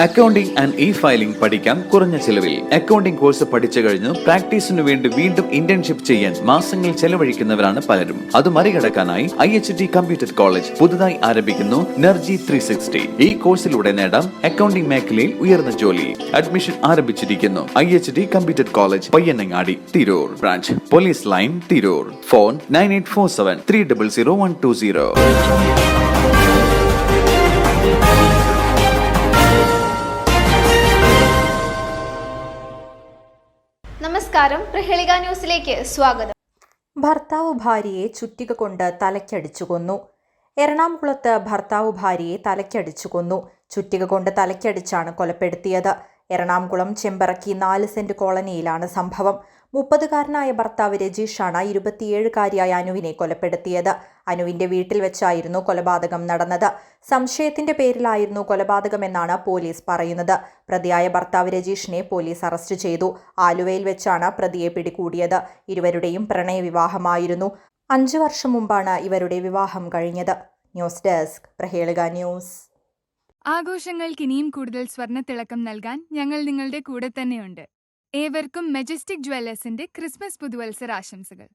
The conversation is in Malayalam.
അക്കൗണ്ടിംഗ് ആൻഡ് ഇ-ഫയലിംഗ് പഠിക്കാം കുറഞ്ഞ ചിലവിൽ. അക്കൗണ്ടിംഗ് കോഴ്സ് പഠിച്ചു കഴിഞ്ഞ് പ്രാക്ടീസിനു വേണ്ടി വീണ്ടും ഇന്റേൺഷിപ്പ് ചെയ്യാൻ മാസങ്ങൾ ചെലവഴിക്കുന്നവരാണ് പലരും. അത് മറികടക്കാനായി IHT കമ്പ്യൂട്ടർ കോളേജ് പുതുതായി ആരംഭിക്കുന്നു NERGY 360. ഈ കോഴ്സിലൂടെ നേടാം അക്കൗണ്ടിംഗ് മേഖലയിൽ ഉയർന്ന ജോലി. അഡ്മിഷൻ ആരംഭിച്ചിരിക്കുന്നു. IHT computer college, Payyanangadi, Tirur. Branch police line, Tirur. Phone 9847 300 120. നമസ്കാരം, പ്രഹേളിക ന്യൂസിലേക്ക് സ്വാഗതം. ഭർത്താവ് ഭാര്യയെ ചുറ്റിക കൊണ്ട് തലയ്ക്കടിച്ചു കൊന്നു. എറണാകുളത്ത് ഭർത്താവ് ഭാര്യയെ തലയ്ക്കടിച്ചു കൊന്നു. ചുറ്റിക കൊണ്ട് തലയ്ക്കടിച്ചാണ് കൊലപ്പെടുത്തിയത്. എറണാകുളം ചെമ്പറക്കി 4 സെന്റ് കോളനിയിലാണ് സംഭവം. 30-കാരനായ ഭർത്താവ് രജീഷാണ് 27-കാരിയായ അനുവിനെ കൊലപ്പെടുത്തിയത്. അനുവിന്റെ വീട്ടിൽ വെച്ചായിരുന്നു കൊലപാതകം നടന്നത്. സംശയത്തിന്റെ പേരിലായിരുന്നു കൊലപാതകമെന്നാണ് പോലീസ് പറയുന്നത്. പ്രതിയായ ഭർത്താവ് രജീഷിനെ പോലീസ് അറസ്റ്റ് ചെയ്തു. ആലുവയിൽ വെച്ചാണ് പ്രതിയെ പിടികൂടിയത്. ഇരുവരുടെയും പ്രണയവിവാഹമായിരുന്നു. 5 വർഷം മുമ്പാണ് ഇവരുടെ വിവാഹം കഴിഞ്ഞത്. News desk, Praheleka news. ആഘോഷങ്ങൾക്ക് ഇനിയും കൂടുതൽ സ്വർണ്ണത്തിളക്കം നൽകാൻ ഞങ്ങൾ നിങ്ങളുടെ കൂടെ തന്നെയുണ്ട്. ഏവർക്കും മെജസ്റ്റിക് ജ്വല്ലേഴ്സിന്റെ ക്രിസ്മസ് പുതുവത്സര ആശംസകൾ.